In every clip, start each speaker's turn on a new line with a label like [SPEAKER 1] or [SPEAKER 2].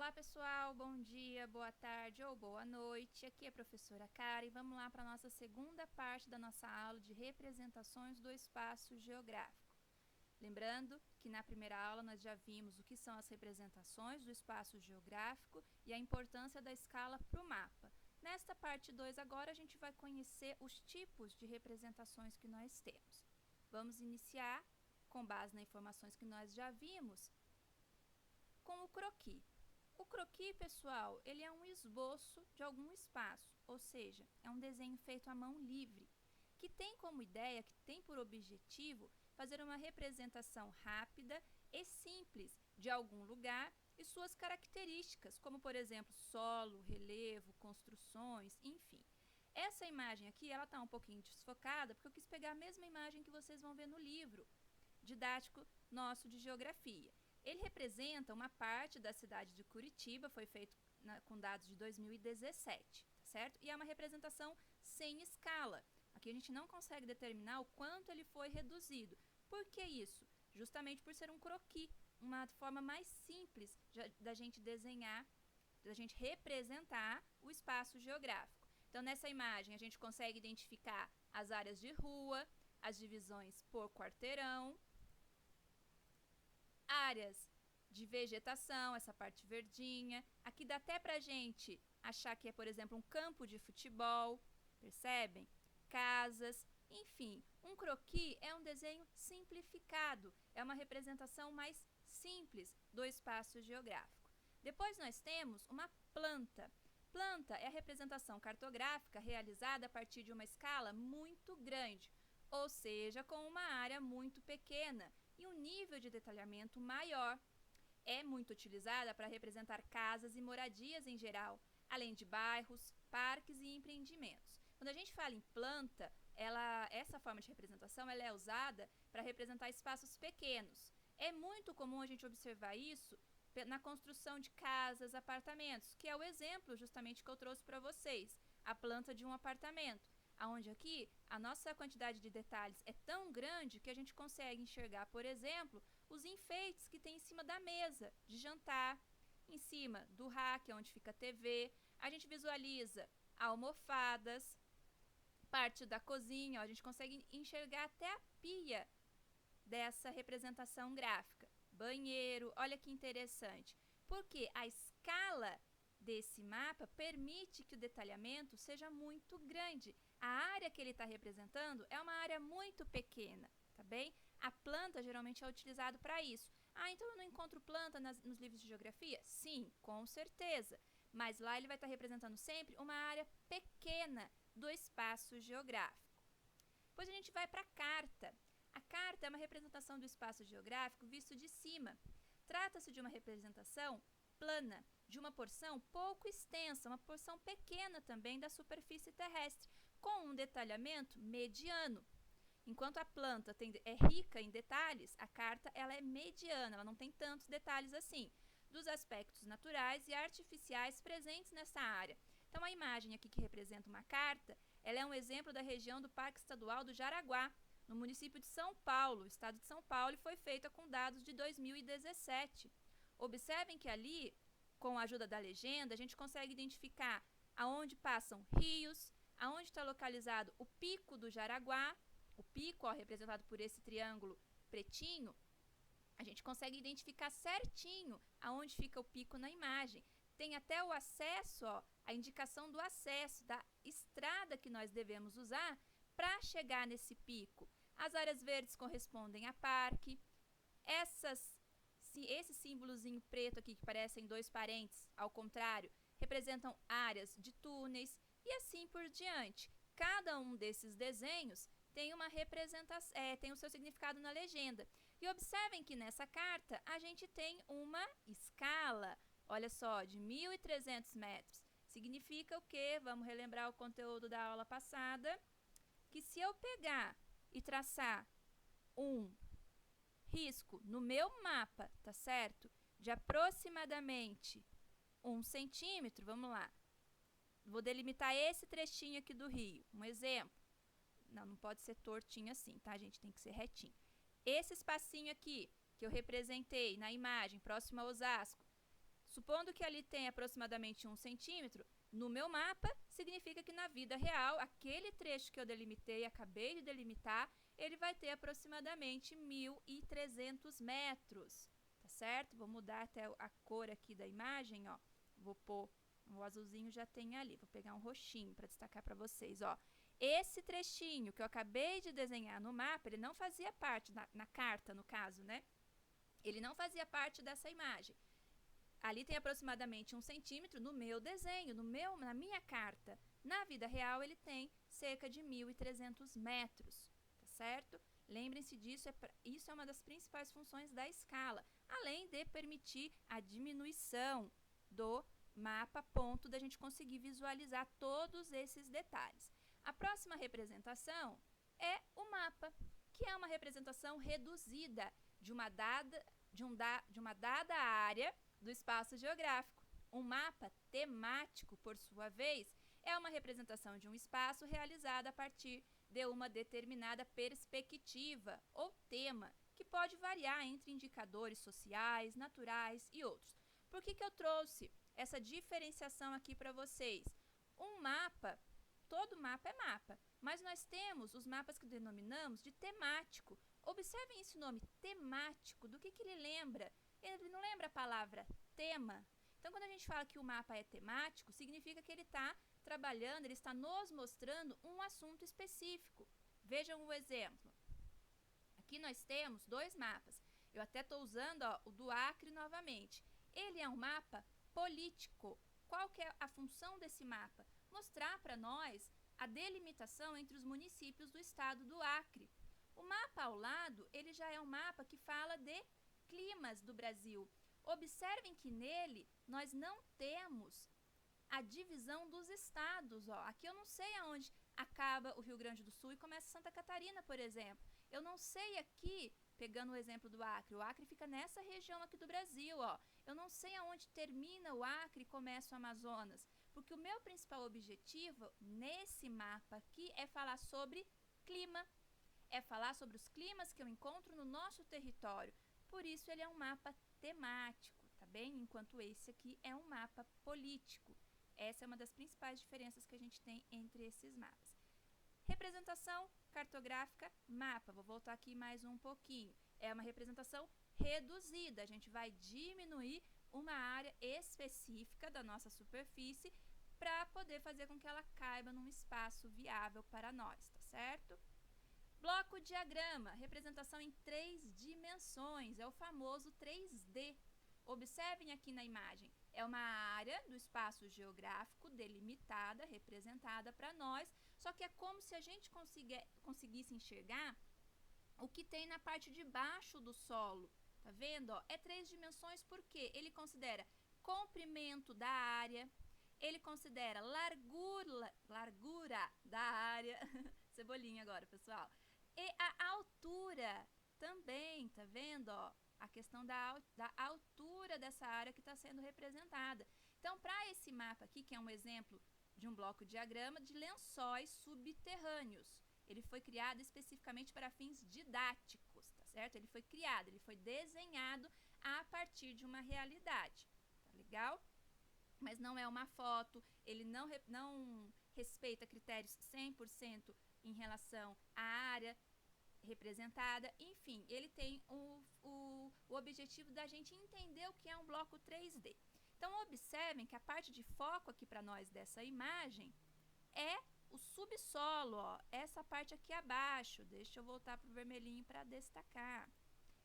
[SPEAKER 1] Olá pessoal, bom dia, boa tarde ou boa noite, aqui é a professora Karen e vamos lá para a nossa segunda parte da nossa aula de representações do espaço geográfico. Lembrando que na primeira aula nós já vimos o que são as representações do espaço geográfico e a importância da escala para o mapa. Nesta parte 2 agora a gente vai conhecer os tipos de representações que nós temos. Vamos iniciar, com base nas informações que nós já vimos, com o croquis. O croquis, pessoal, ele é um esboço de algum espaço, ou seja, é um desenho feito à mão livre, que tem como ideia, que tem por objetivo, fazer uma representação rápida e simples de algum lugar e suas características, como, por exemplo, solo, relevo, construções, enfim. Essa imagem aqui, ela está um pouquinho desfocada, porque eu quis pegar a mesma imagem que vocês vão ver no livro didático nosso de geografia. Ele representa uma parte da cidade de Curitiba, foi feito com dados de 2017, tá certo? E é uma representação sem escala. Aqui a gente não consegue determinar o quanto ele foi reduzido. Por que isso? Justamente por ser um croquis, uma forma mais simples da gente desenhar, da gente representar o espaço geográfico. Então, nessa imagem, a gente consegue identificar as áreas de rua, as divisões por quarteirão, áreas de vegetação, essa parte verdinha. Aqui dá até pra gente achar que é, por exemplo, um campo de futebol, percebem? Casas, enfim. Um croquis é um desenho simplificado, é uma representação mais simples do espaço geográfico. Depois nós temos uma planta. Planta é a representação cartográfica realizada a partir de uma escala muito grande, ou seja, com uma área muito pequena e um nível de detalhamento maior. É muito utilizada para representar casas e moradias em geral, além de bairros, parques e empreendimentos. Quando a gente fala em planta, essa forma de representação ela é usada para representar espaços pequenos. É muito comum a gente observar isso na construção de casas, apartamentos, que é o exemplo justamente que eu trouxe para vocês, a planta de um apartamento. Onde aqui a nossa quantidade de detalhes é tão grande que a gente consegue enxergar, por exemplo, os enfeites que tem em cima da mesa de jantar, em cima do rack, onde fica a TV. A gente visualiza almofadas, parte da cozinha, a gente consegue enxergar até a pia dessa representação gráfica. Banheiro, olha que interessante, porque a escala desse mapa permite que o detalhamento seja muito grande. A área que ele está representando é uma área muito pequena, tá bem? A planta geralmente é utilizada para isso. Então eu não encontro planta nos livros de geografia? Sim, com certeza. Mas lá ele vai estar representando sempre uma área pequena do espaço geográfico. Depois a gente vai para a carta. A carta é uma representação do espaço geográfico visto de cima. Trata-se de uma representação plana, de uma porção pouco extensa, uma porção pequena também da superfície terrestre, com um detalhamento mediano. Enquanto a planta é rica em detalhes, a carta ela é mediana, ela não tem tantos detalhes assim, dos aspectos naturais e artificiais presentes nessa área. Então, a imagem aqui que representa uma carta, ela é um exemplo da região do Parque Estadual do Jaraguá, no município de São Paulo, estado de São Paulo, e foi feita com dados de 2017. Observem que ali, com a ajuda da legenda, a gente consegue identificar aonde passam rios, aonde está localizado o Pico do Jaraguá, o pico, representado por esse triângulo pretinho, a gente consegue identificar certinho aonde fica o pico na imagem. Tem até o acesso, a indicação do acesso, da estrada que nós devemos usar para chegar nesse pico. As áreas verdes correspondem a parque. Esse símbolozinho preto aqui, que parecem dois parentes, ao contrário, representam áreas de túneis e assim por diante. Cada um desses desenhos tem uma representação, tem o seu significado na legenda. E observem que nessa carta a gente tem uma escala, olha só, de 1.300 metros. Significa o quê? Vamos relembrar o conteúdo da aula passada, que se eu pegar e traçar um risco no meu mapa, tá certo? De aproximadamente 1 centímetro, vamos lá. Vou delimitar esse trechinho aqui do rio, um exemplo. Não pode ser tortinho assim, tá, gente? Tem que ser retinho. Esse espacinho aqui, que eu representei na imagem, próximo a Osasco, Supondo que ali tem aproximadamente 1 centímetro, no meu mapa, significa que na vida real, aquele trecho que eu delimitei, acabei de delimitar, ele vai ter aproximadamente 1.300 metros, tá certo? Vou mudar até a cor aqui da imagem, ó. Vou pôr, o azulzinho já tem ali, vou pegar um roxinho para destacar para vocês, ó. Esse trechinho que eu acabei de desenhar no mapa, ele não fazia parte, na carta, no caso, né? Ele não fazia parte dessa imagem. Ali tem aproximadamente 1 centímetro no meu desenho, na minha carta. Na vida real, ele tem cerca de 1.300 metros, tá certo? Lembrem-se disso, isso é uma das principais funções da escala, além de permitir a diminuição do mapa, a ponto da gente conseguir visualizar todos esses detalhes. A próxima representação é o mapa, que é uma representação reduzida de uma dada área do espaço geográfico. Um mapa temático, por sua vez, é uma representação de um espaço realizada a partir de uma determinada perspectiva ou tema, que pode variar entre indicadores sociais, naturais e outros. Por que eu trouxe essa diferenciação aqui para vocês? Um mapa, todo mapa é mapa, mas nós temos os mapas que denominamos de temático. Observem esse nome, temático, do que ele lembra? Ele não lembra a palavra tema? Então, quando a gente fala que o mapa é temático, significa que ele está trabalhando, ele está nos mostrando um assunto específico. Vejam o exemplo. Aqui nós temos 2 mapas. Eu até estou usando o do Acre novamente. Ele é um mapa político. Qual que é a função desse mapa? Mostrar para nós a delimitação entre os municípios do estado do Acre. O mapa ao lado, ele já é um mapa que fala de climas do Brasil. Observem que nele nós não temos a divisão dos estados. Ó. Aqui eu não sei aonde acaba o Rio Grande do Sul e começa Santa Catarina, por exemplo. Eu não sei aqui, pegando o exemplo do Acre, o Acre fica nessa região aqui do Brasil. Ó. Eu não sei aonde termina o Acre e começa o Amazonas, porque o meu principal objetivo nesse mapa aqui é falar sobre clima, é falar sobre os climas que eu encontro no nosso território. Por isso ele é um mapa temático, tá bem? Enquanto esse aqui é um mapa político. Essa é uma das principais diferenças que a gente tem entre esses mapas. Representação cartográfica, mapa. Vou voltar aqui mais um pouquinho. É uma representação reduzida. A gente vai diminuir uma área específica da nossa superfície para poder fazer com que ela caiba num espaço viável para nós, tá certo? Bloco diagrama, representação em 3 dimensões, é o famoso 3D. Observem aqui na imagem, é uma área do espaço geográfico delimitada, representada para nós, só que é como se a gente conseguisse enxergar o que tem na parte de baixo do solo. Tá vendo? Ó, é 3 dimensões porque ele considera comprimento da área, ele considera largura da área, cebolinha agora, pessoal, e a altura também, tá vendo? Ó, a questão da altura dessa área que está sendo representada. Então, para esse mapa aqui, que é um exemplo de um bloco diagrama de lençóis subterrâneos, ele foi criado especificamente para fins didáticos, tá certo? Ele foi criado, ele foi desenhado a partir de uma realidade, tá legal? Mas não é uma foto, ele não respeita critérios 100% em relação à área representada, enfim, ele tem o objetivo da gente entender o que é um bloco 3D. Então, observem que a parte de foco aqui para nós dessa imagem é o subsolo, ó, essa parte aqui abaixo. Deixa eu voltar para o vermelhinho para destacar.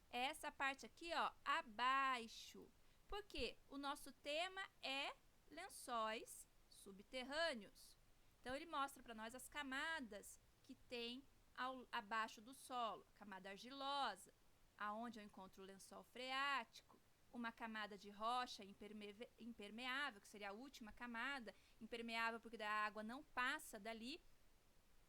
[SPEAKER 1] Essa parte aqui, ó, abaixo. Porque o nosso tema é lençóis subterrâneos. Então, ele mostra para nós as camadas que tem abaixo do solo. Camada argilosa, aonde eu encontro o lençol freático, uma camada de rocha impermeável, que seria a última camada, impermeável porque a água não passa dali,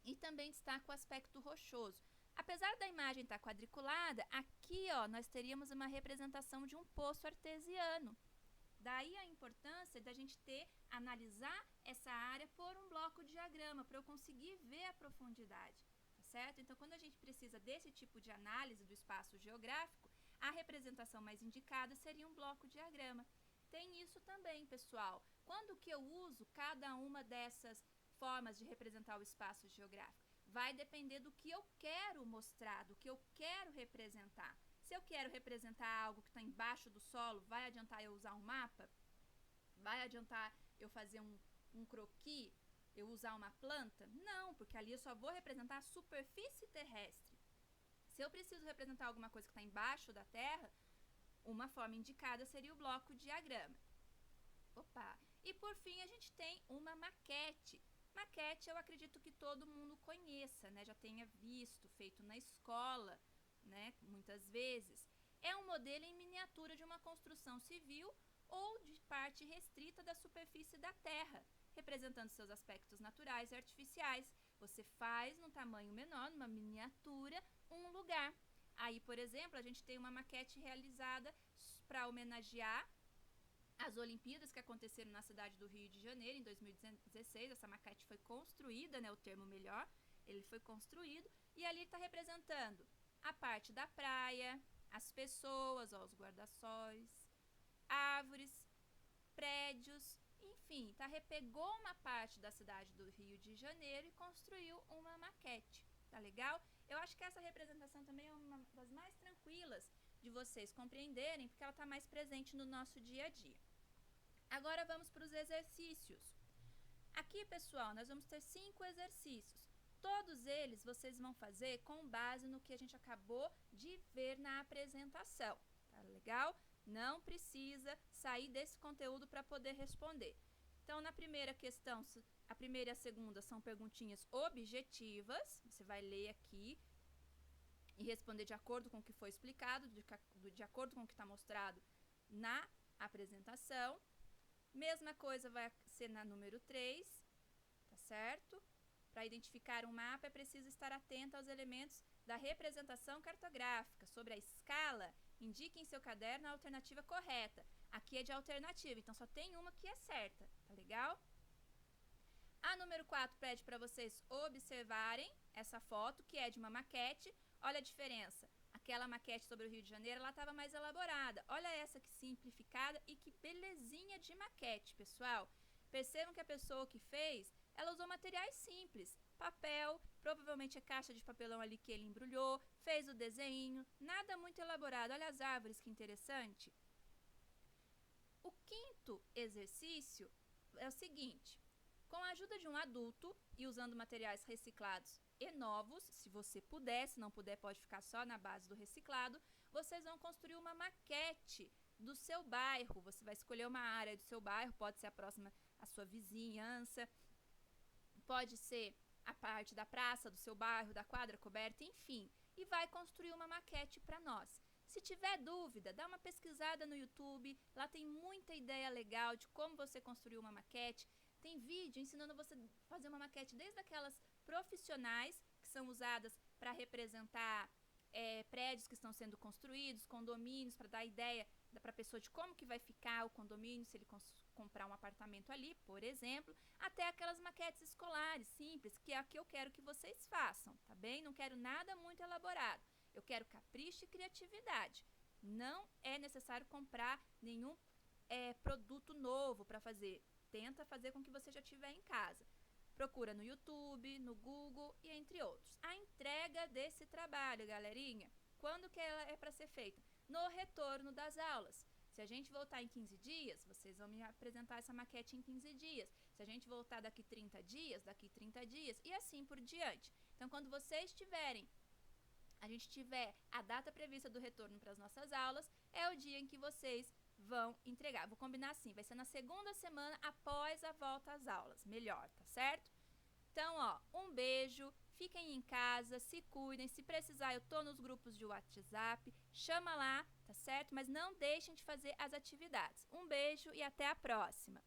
[SPEAKER 1] e também destaca o aspecto rochoso. Apesar da imagem estar quadriculada, aqui ó, nós teríamos uma representação de um poço artesiano. Daí a importância da gente analisar essa área por um bloco diagrama, para eu conseguir ver a profundidade, tá certo? Então, quando a gente precisa desse tipo de análise do espaço geográfico, a representação mais indicada seria um bloco diagrama. tem isso também, pessoal. Quando que eu uso cada uma dessas formas de representar o espaço geográfico? Vai depender do que eu quero mostrar, do que eu quero representar. Se eu quero representar algo que está embaixo do solo, vai adiantar eu usar um mapa? Vai adiantar eu fazer um croquis? Eu usar uma planta? Não, porque ali eu só vou representar a superfície terrestre. Se eu preciso representar alguma coisa que está embaixo da terra, uma forma indicada seria o bloco diagrama. Opa! E por fim a gente tem uma maquete. Maquete eu acredito que todo mundo conheça, né? Já tenha visto, feito na escola, né? Muitas vezes. É um modelo em miniatura de uma construção civil ou de parte restrita da superfície da terra, representando seus aspectos naturais e artificiais. Você faz num tamanho menor, numa miniatura, um lugar. Aí, por exemplo, a gente tem uma maquete realizada para homenagear as Olimpíadas que aconteceram na cidade do Rio de Janeiro em 2016. Essa maquete foi construída, né, o termo melhor, ele foi construído, e ali está representando a parte da praia, as pessoas, ó, os guarda-sóis, árvores, prédios, enfim, pegou uma parte da cidade do Rio de Janeiro e construiu uma maquete, tá legal? Eu acho que essa representação também é uma das mais tranquilas de vocês compreenderem, porque ela está mais presente no nosso dia a dia. Agora vamos para os exercícios. Aqui, pessoal, nós vamos ter 5 exercícios. Todos eles vocês vão fazer com base no que a gente acabou de ver na apresentação, tá legal? Não precisa sair desse conteúdo para poder responder. Então, na primeira questão, a primeira e a segunda são perguntinhas objetivas. Você vai ler aqui e responder de acordo com o que foi explicado, de acordo com o que está mostrado na apresentação. Mesma coisa vai ser na número 3, tá certo? Para identificar um mapa é preciso estar atento aos elementos da representação cartográfica. Sobre a escala, indique em seu caderno a alternativa correta. Aqui é de alternativa, então só tem uma que é certa, tá legal? A número 4 pede para vocês observarem essa foto, que é de uma maquete. Olha a diferença. Aquela maquete sobre o Rio de Janeiro, ela estava mais elaborada. Olha essa que simplificada e que belezinha de maquete, pessoal. Percebam que a pessoa que fez, ela usou materiais simples. Papel, provavelmente é caixa de papelão ali que ele embrulhou, fez o desenho, nada muito elaborado. Olha as árvores, que interessante. O quinto exercício é o seguinte: com a ajuda de um adulto e usando materiais reciclados e novos, se você puder, se não puder pode ficar só na base do reciclado, vocês vão construir uma maquete do seu bairro. Você vai escolher uma área do seu bairro, pode ser a próxima à sua vizinhança, pode ser a parte da praça do seu bairro, da quadra coberta, enfim, e vai construir uma maquete para nós. Se tiver dúvida, dá uma pesquisada no YouTube, lá tem muita ideia legal de como você construir uma maquete. Tem vídeo ensinando você a fazer uma maquete desde aquelas profissionais, que são usadas para representar prédios que estão sendo construídos, condomínios, para dar ideia para a pessoa de como que vai ficar o condomínio, se ele comprar um apartamento ali, por exemplo, até aquelas maquetes escolares simples, que é a que eu quero que vocês façam, tá bem? Não quero nada muito elaborado. Eu quero capricho e criatividade. Não é necessário comprar nenhum produto novo para fazer. Tenta fazer com que você já tiver em casa. Procura no YouTube, no Google e entre outros. A entrega desse trabalho, galerinha, quando que ela é para ser feita? No retorno das aulas. Se a gente voltar em 15 dias, vocês vão me apresentar essa maquete em 15 dias. Se a gente voltar daqui 30 dias, daqui 30 dias e assim por diante. Então, quando vocês a gente tiver a data prevista do retorno para as nossas aulas, é o dia em que vocês vão entregar. Vou combinar assim, vai ser na segunda semana após a volta às aulas, melhor, tá certo? Então, ó, um beijo, fiquem em casa, se cuidem, se precisar eu tô nos grupos de WhatsApp, chama lá, tá certo? Mas não deixem de fazer as atividades. Um beijo e até a próxima!